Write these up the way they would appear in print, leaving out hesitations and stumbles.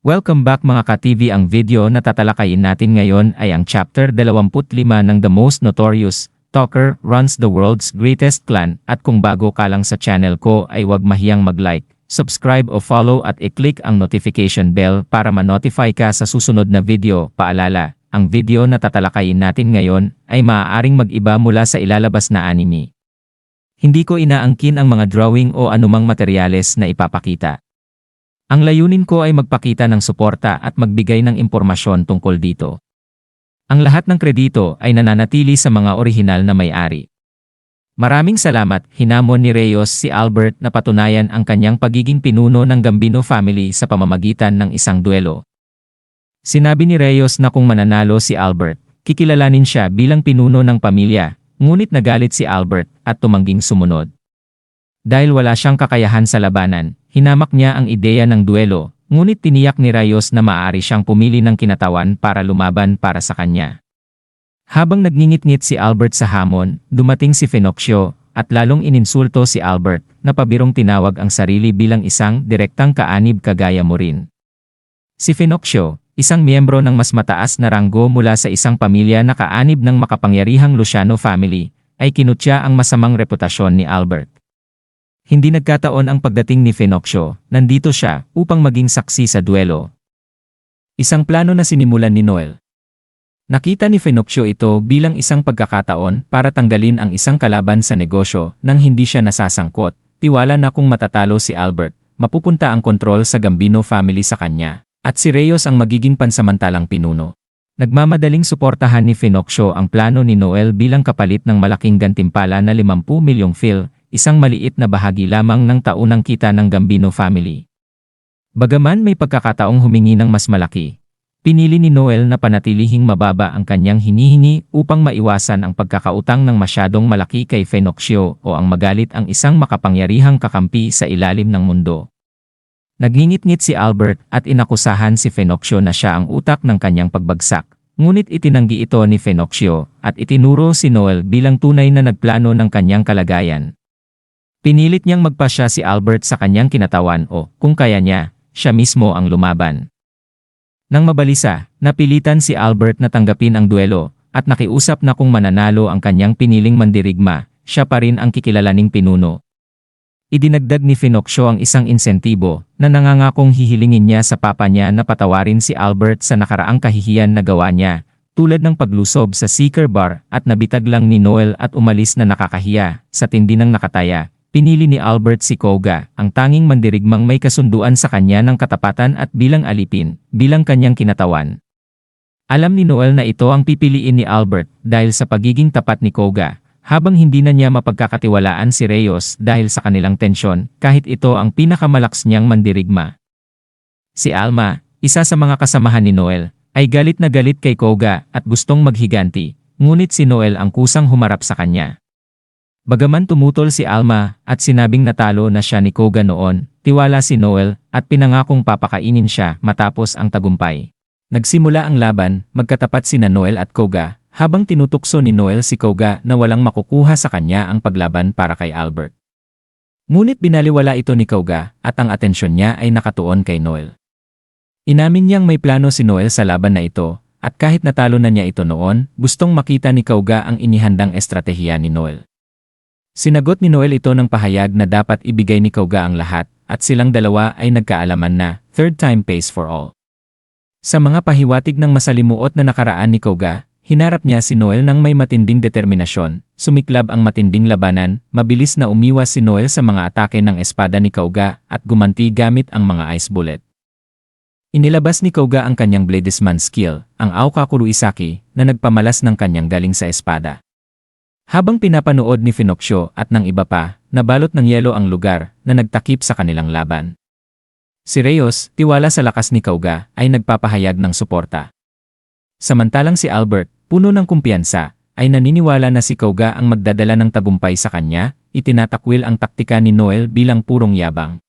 Welcome back mga ka-TV. Ang video na tatalakayin natin ngayon ay ang chapter 25 ng The Most Notorious Talker Runs the World's Greatest Clan. At kung bago ka lang sa channel ko ay huwag mahiyang mag-like, subscribe o follow at i-click ang notification bell para ma-notify ka sa susunod na video. Paalala, ang video na tatalakayin natin ngayon ay maaaring mag-iba mula sa ilalabas na anime. Hindi ko inaangkin ang mga drawing o anumang materyales na ipapakita. Ang layunin ko ay magpakita ng suporta at magbigay ng impormasyon tungkol dito. Ang lahat ng kredito ay nananatili sa mga orihinal na may-ari. Maraming salamat, hinamon ni Reyes si Albert na patunayan ang kanyang pagiging pinuno ng Gambino family sa pamamagitan ng isang duelo. Sinabi ni Reyes na kung mananalo si Albert, kikilalanin siya bilang pinuno ng pamilya, ngunit nagalit si Albert at tumangging sumunod. Dahil wala siyang kakayahan sa labanan, hinamak niya ang ideya ng duelo, ngunit tiniyak ni Reyes na maaari siyang pumili ng kinatawan para lumaban para sa kanya. Habang nagngingit-ngit si Albert sa hamon, dumating si Fenocio at lalong ininsulto si Albert na pabirong tinawag ang sarili bilang isang direktang kaanib kagaya mo rin. Si Fenocio, isang miyembro ng mas mataas na ranggo mula sa isang pamilya na kaanib ng makapangyarihang Luciano family, ay kinutya ang masamang reputasyon ni Albert. Hindi nagkataon ang pagdating ni Fenocio, nandito siya upang maging saksi sa duelo. Isang plano na sinimulan ni Noel. Nakita ni Fenocio ito bilang isang pagkakataon para tanggalin ang isang kalaban sa negosyo nang hindi siya nasasangkot. Tiwala na kung matatalo si Albert, mapupunta ang kontrol sa Gambino family sa kanya, at si Reyes ang magiging pansamantalang pinuno. Nagmamadaling suportahan ni Fenocio ang plano ni Noel bilang kapalit ng malaking gantimpala na 50 milyong fil, isang maliit na bahagi lamang ng taunang kita ng Gambino family. Bagaman may pagkakataong humingi ng mas malaki, pinili ni Noel na panatilihing mababa ang kanyang hinihingi upang maiwasan ang pagkakautang ng masyadong malaki kay Fenocio o ang magalit ang isang makapangyarihang kakampi sa ilalim ng mundo. Nagngingit-ngit si Albert at inakusahan si Fenocio na siya ang utak ng kanyang pagbagsak. Ngunit itinanggi ito ni Fenocio at itinuro si Noel bilang tunay na nagplano ng kanyang kalagayan. Pinilit niyang magpasya si Albert sa kanyang kinatawan o, kung kaya niya, siya mismo ang lumaban. Nang mabalisa, napilitan si Albert na tanggapin ang duelo at nakiusap na kung mananalo ang kanyang piniling mandirigma, siya pa rin ang kikilalaning pinuno. Idinagdag ni Fenocio ang isang insentibo na nangangakong hihilingin niya sa papa niya na patawarin si Albert sa nakaraang kahihiyan na gawa niya, tulad ng paglusob sa Seeker Bar at nabitag lang ni Noel at umalis na nakakahiya. Sa tindi ng nakataya, pinili ni Albert si Koga, ang tanging mandirigmang may kasunduan sa kanya ng katapatan at bilang alipin, bilang kanyang kinatawan. Alam ni Noel na ito ang pipiliin ni Albert dahil sa pagiging tapat ni Koga, habang hindi na niya mapagkakatiwalaan si Reyes dahil sa kanilang tensyon, kahit ito ang pinakamalakas niyang mandirigma. Si Alma, isa sa mga kasamahan ni Noel, ay galit na galit kay Koga at gustong maghiganti, ngunit si Noel ang kusang humarap sa kanya. Bagaman tumutol si Alma at sinabing natalo na siya ni Koga noon, tiwala si Noel at pinangakong papakainin siya matapos ang tagumpay. Nagsimula ang laban, magkatapat sina Noel at Koga, habang tinutukso ni Noel si Koga na walang makukuha sa kanya ang paglaban para kay Albert. Ngunit binaliwala ito ni Koga at ang atensyon niya ay nakatuon kay Noel. Inamin niyang may plano si Noel sa laban na ito, at kahit natalo na niya ito noon, gustong makita ni Koga ang inihandang estratehiya ni Noel. Sinagot ni Noel ito ng pahayag na dapat ibigay ni Koga ang lahat, at silang dalawa ay nagkaalaman na, third time pays for all. Sa mga pahiwatig ng masalimuot na nakaraan ni Koga, hinarap niya si Noel ng may matinding determinasyon, sumiklab ang matinding labanan, mabilis na umiwas si Noel sa mga atake ng espada ni Koga at gumanti gamit ang mga ice bullet. Inilabas ni Koga ang kanyang bladesman skill, ang Aokakuru Isaki, na nagpamalas ng kanyang galing sa espada. Habang pinapanood ni Fenocio at ng iba pa, nabalot ng yelo ang lugar na nagtakip sa kanilang laban. Si Reyes, tiwala sa lakas ni Koga, ay nagpapahayag ng suporta. Samantalang si Albert, puno ng kumpiyansa, ay naniniwala na si Koga ang magdadala ng tagumpay sa kanya, itinatakwil ang taktika ni Noel bilang purong yabang.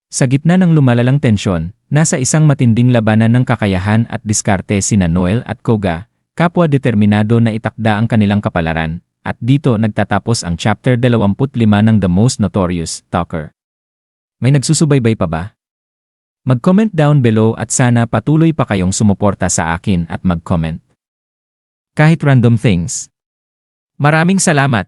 Sa gitna ng lumalalang tensyon, nasa isang matinding labanan ng kakayahan at diskarte sina Noel at Koga, kapwa determinado na itakda ang kanilang kapalaran, at dito nagtatapos ang chapter 25 ng The Most Notorious Talker. May nagsusubaybay pa ba? Mag-comment down below at sana patuloy pa kayong sumuporta sa akin at mag-comment. Kahit random things. Maraming salamat!